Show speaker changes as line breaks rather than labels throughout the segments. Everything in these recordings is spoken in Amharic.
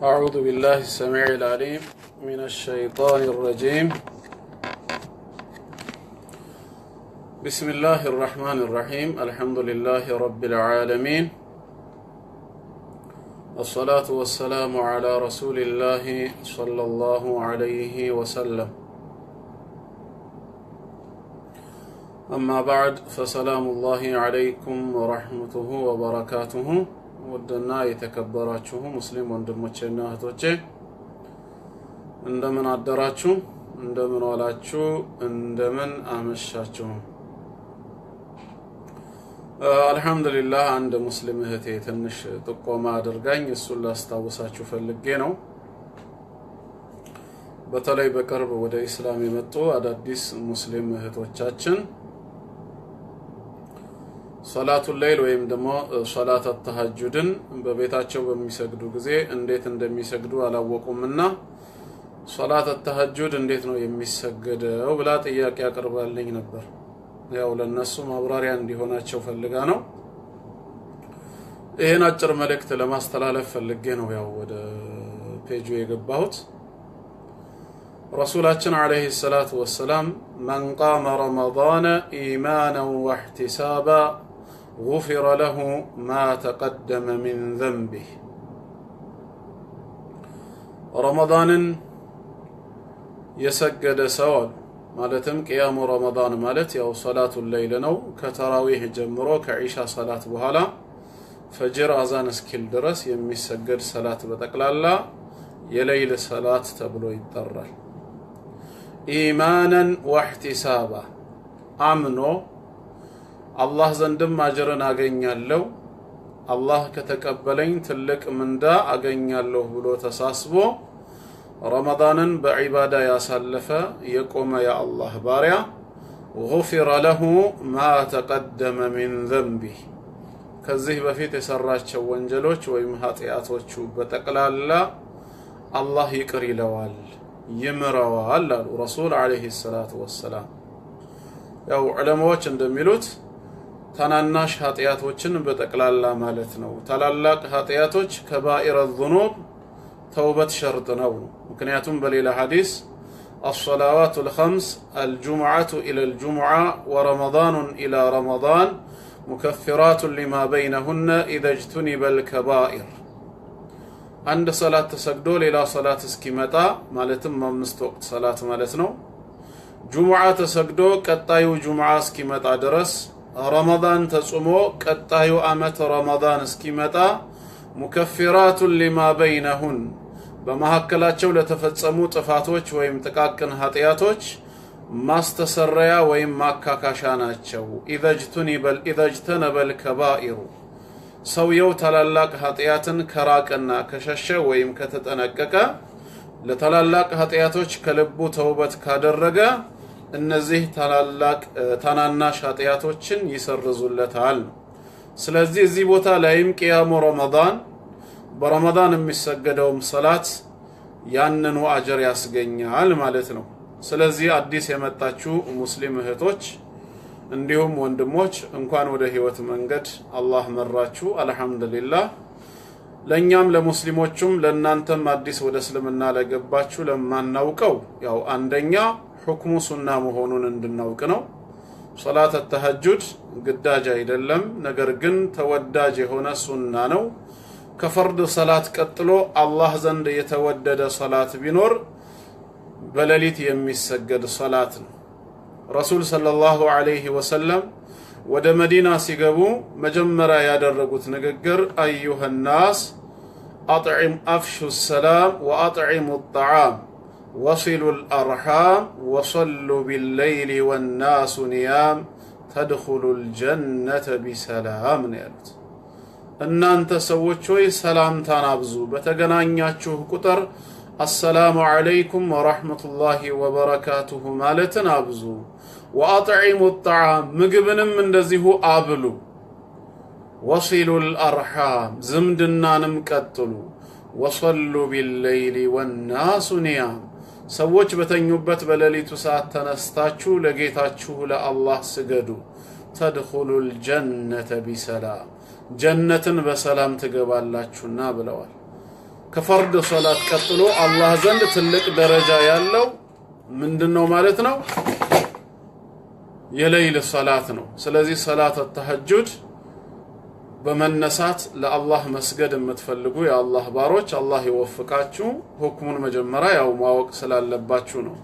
أعوذ بالله السميع العليم من الشيطان الرجيم. بسم الله الرحمن الرحيم. الحمد لله رب العالمين، الصلاة والسلام على رسول الله صلى الله عليه وسلم. أما بعد، فسلام الله عليكم ورحمته وبركاته. ودنا يتكبراችሁ ሙስሊም ወንድሞቼና እህቶቼ እንደምን አደራችሁ፣ እንደምን ዋላችሁ፣ እንደምን አመሻችሁ። አልহামዱሊላህ አንድ ሙስሊም እህቴ ትንሽ ጥቆማ አድርጋኝ እሱን ላስታውሳችሁ ፈልጌ ነው። በተለይ በቅርብ ወደ እስላም የመጡ አዳዲስ ሙስሊም እህቶቻችን ሶላቱል ለይል ወይም ደግሞ ሶላተ ተሐጁድን በቤታቸው በሚሰግዱ ጊዜ እንዴት እንደሚሰግዱ አላወቁምና ሶላተ ተሐጁድ እንዴት ነው የሚሰገደው ብላ ጥያቄ አቅርባልኝ ነበር። ያው ለነሱ ማብራሪያ እንዲሆናቸው ፈልጋ ነው። ይሄን አጭር መልእክት ለማስተላለፍ ፈልጌ ነው ያው ወደ ፔጁ የገባሁት። ረሱላችን አለይሂ ሰላቱ ወሰላም መን ቃመ ረመዳን ኢማናን ወህቲሳባ غفر له ما تقدم من ذنبه። ረመዳንን የሰገደ ሰው ማለትም ቅያሙ ረመዳን ማለት ያው ሶላቱል ለይል ነው። ከተራዊህ ጀምሮ ከኢሻ ሰላት በኋላ ፈጅር አዛን እስኪል ድረስ የሚሰገድ ሰላት በጠቅላላ የለይል ሰላት ተብሎ ይጠራል። ኢማናን ወህቲሳባ አምኖ አላህ ዘንድም አጅርን አገኛለሁ፣ አላህ ከተቀበለኝ ትልቅ ምንዳ አገኛለሁ ብሎ ተሳስቦ ረመዳንን በዒባዳ ያሳለፈ የቆመ የአላህ ባሪያ غفر له ما تقدم من ذنبه ከዚህ በፊት የሰራቸው ወንጀሎች ወይም ኃጢአቶቹ በጠቅላላ አላህ ይቅር ይለዋል፣ ይምረዋል አሉ ረሱል አለይሂ ሰላቱ ወሰላም። ያው ዑለማዎች እንደሚሉት ታናናሽ ኃጢአቶችን በጠቅላላ ማለት ነው። ታላላቅ ኃጢአቶች ከባኢረ الذنوب ተውበት ሸርጥ ነው። ምክንያቱም በሌላ ሐዲስ الصلوات الخمس الجمعة إلى الجمعة ورمضان إلى رمضان مكفرات لما بينهن إذا اجتنب الكبائر። አንድ ሰላት ተሰግዶ ሌላ ሰላት እስኪመጣ ማለትም አምስት ወቅት ሰላት ማለት ነው። ጁሙዓ ተሰግዶ ቀጣዩ ጁሙዓ እስኪመጣ ድረስ፣ ረመዳን ተጾሞ ቀጣዩ አመት ረመዳን እስኪመጣ ሙከፊራቱ ሊማ በይነሁን በመሐከላቸው ለተፈጸሙ ጥፋቶች ወይም ጥቃቅን ኃጢያቶች ማስተሰረያ ወይም ማካካሻ ናቸው። ኢذا اجتنب الكبائر ሰውየው ታላላቅ ኃጢያትን ከራቀና ከሸሸ ወይም ከተጠነቀቀ ለታላላቅ ኃጢያቶች ከልቡ ተውበት ካደረገ እነዚህ ታናናሽ ኃጢያቶችን ይሰርዙለታል። ስለዚህ እዚህ ቦታ ላይም ቅያሙ ረመዳን በረመዳን የሚሰገደውም ሰላት ያንኑ አጅር ያስገኛል ማለት ነው። ስለዚህ አዲስ የመጣችሁ ሙስሊም እህቶች እንዲሁም ወንድሞች እንኳን ወደ ህይወት መንገድ አላህ መራችሁ። አልহামዱሊላህ። ለኛም ለሙስሊሞቹም ለናንተም አዲስ ወደ እስልምና ለገባችሁ ለማናውቀው ያው አንደኛ ሁክሙ ሱና መሆኑን እንድናውቅ ነው። ሶላተ ተሐጁድ ግዳጅ አይደለም፣ ነገር ግን ተወዳጅ የሆነ ሱና ነው። ከፈርድ ሰላት ቀጥሎ አላህ ዘንድ የተወደደ ሰላት ቢኖር በሌሊት የሚሰገድ ሰላት ነው። ረሱል ሰለላሁ ዐለይሂ ወሰለም ወደ መዲና ሲገቡ መጀመሪያ ያደረጉት ንግግር አዩሃ الناس አጥዒም አፍሹ السلام وأطعموا الطعام وصلوا الأرحام وصلوا بالليل والناس نيام تدخلوا الجنة بسلام ያሉት። እናንተ ሰዎች ሆይ ሰላምታን አብዙ፣ በተገናኛችሁ ቁጥር አሰላሙ አለይኩም ወራህመቱላሂ ወበረካቱሁ ማለትን አብዙ። ወአጥዒሙ الطعام ምግብንም እንደዚሁ አብሉ። وصلوا الأرحام ዝምድናንም ቀጥሉ። وصلوا بالليل والناس نيام ሰዎች በተኙበት በሌሊቱ ሰዓት ተነስታችሁ ለጌታችሁ ለአላህ ስገዱ። تدخلوا الجنة بسلام ጀነትን በሰላም ትገባላችሁና ብለዋል። ከፈርድ ሶላት ቀጥሎ አላህ ዘንድ ትልቅ ደረጃ ያለው ምንድነው ማለት ነው? የሌሊት ሶላት ነው። ስለዚህ ሶላት ተሐጁድ በመነሳት ለአላህ መስገድ የምትፈልጉ የአላህ ባሮች አላህ ይወፍቃችሁ። ሁክሙን መጀመሪያ ያው ማወቅ ስላለባችሁ ነው።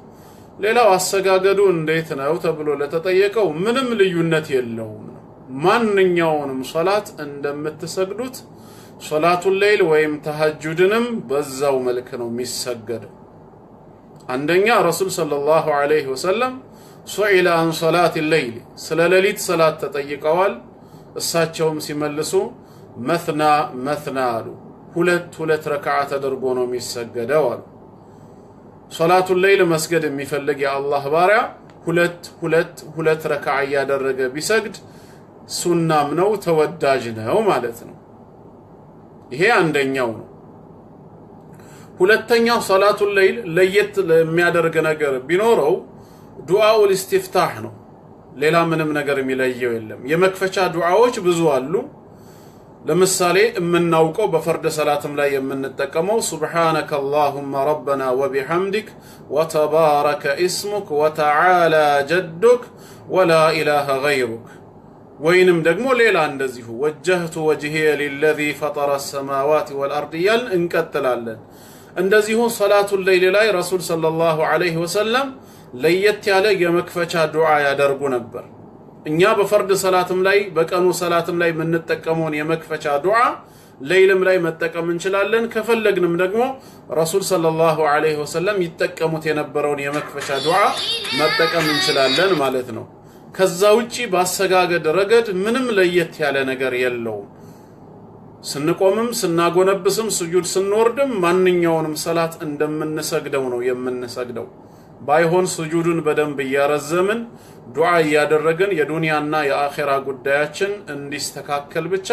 ሌላው አሰጋገዱ እንዴት ነው ተብሎ ለተጠየቀው ምንም ልዩነት የለውም። ማንኛውንም ሶላት እንደምትሰግዱት ሶላቱል ሌይል ወይም ተሐጁድንም በዛው መልክ ነው የሚሰገደው። አንደኛ ረሱል ሰለላሁ ዐለይሂ ወሰለም ሱኢለ አን ሶላቲል ሌይል ስለ ሌሊት ሶላት ተጠይቀዋል። እሳቸውም ሲመልሱ መትና መትና አሉ። ሁለት ረካዓ ተደርጎ ነው የሚሰገደው አሉ። ሶላቱል ሌይል መስገድ የሚፈልግ የአላህ ባሪያ ሁለት ረካዓ ያደረገ ቢሰግድ ሱናም ነው ተወዳጅ ነው ማለት ነው። ይሄ አንደኛው ነው። ሁለተኛው ሶላቱል ሌይል ለየት የሚያደርግ ነገር ቢኖረው ዱዓኡል ኢስቲፍታህ ነው። ሌላ ምንም ነገር የሚለየው የለም። የመክፈቻ ዱዓዎች ብዙ አሉ። ለምሳሌ የምናውቀው በፈርድ ሰላትም ላይ የምንጠቀመው ሱብሃነከ አላሁመ ረበና ወቢሐምዲክ ወተባረከ ኢስሙክ ወተዓላ ጀዱክ ወላ ኢላሃ ገይሩክ ወይንም ደግሞ ሌላ እንደዚሁ ወጀህቱ ወጅሂየ ሊለዚ ፈጠረ ሰማዋት ወልአርድ እያልን እንቀጥላለን። እንደዚሁ ሶላቱል ሌይል ላይ ረሱል ሰለላሁ ዐለይሂ ወሰለም ለየት ያለ የመክፈቻ ዱዓ ያደርጉ ነበር። እኛ በፈርድ ሰላትም ላይ በቀኑ ሰላትም ላይ የምንጠቀመውን የመክፈቻ ዱዓ ሌይልም ላይ መጠቀም እንችላለን። ከፈለግንም ደግሞ ረሱል ሰለላሁ ዐለይሂ ወሰለም ይጠቀሙት የነበረውን የመክፈቻ ዱዓ መጠቀም እንችላለን ማለት ነው። ከዛ ውጪ ባሰጋገድ ረገድ ምንም ለየት ያለ ነገር የለውም። ስንቆምም ስናጎነብስም ስጁድ ስንወርድም ማንኛውንም ሰላት እንደምንሰግደው ነው የምንሰግደው። ባይሆን ስጁዱን በደንብ እያረዘምን ዱዓ እያደረግን የዱንያና የአኺራ ጉዳያችን እንዲስተካከል ብቻ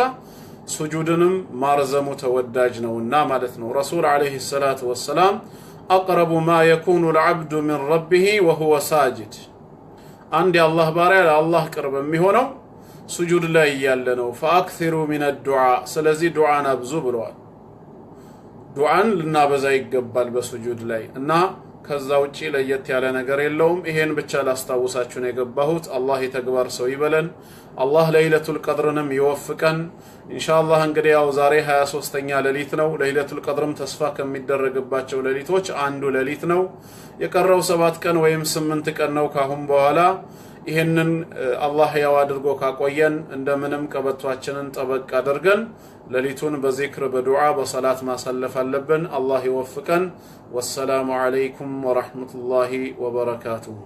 ስጁድንም ማርዘሙ ተወዳጅ ነውና ማለት ነው። ረሱል አለይሂ ሰላቱ ወሰላም አቅረቡ ማ የኩኑ العبد من ربه وهو ساجد አንድ የአላህ ባሪያ ለአላህ ቅርብ የሚሆነው ስጁድ ላይ ያለ ነው። فاكثروا من الدعاء ስለዚህ ዱዓን አብዙ ብለዋል። ዱዓን ልናበዛ ይገባል በስጁድ ላይ እና ከዛ ውጪ ለየት ያለ ነገር የለውም። ይሄን ብቻ ላስታውሳችሁ ነው የገባሁት። አላህ የተግባር ሰው ይበለን። አላህ ለይለቱል ቀድርንም ይወፍቀን ኢንሻአላህ። እንግዲህ ያው ዛሬ 23ኛ ሌሊት ነው። ለይለቱል ቀድርም ተስፋ ከሚደረግባቸው ሌሊቶች አንዱ ሌሊት ነው። የቀረው 7 ቀን ወይም 8 ቀን ነው ካሁን በኋላ። ይሄንን አላህ ያው አድርጎ ካቆየን እንደምንም ቀበቷችንን ጠበቅ አድርገን ሌሊቱን በዚክር በዱዓ በሰላት ማሳለፍ አለብን። አላህ ይወፍቀን። ወሰላሙ አለይኩም ወራህመቱላሂ ወበረካቱሁ።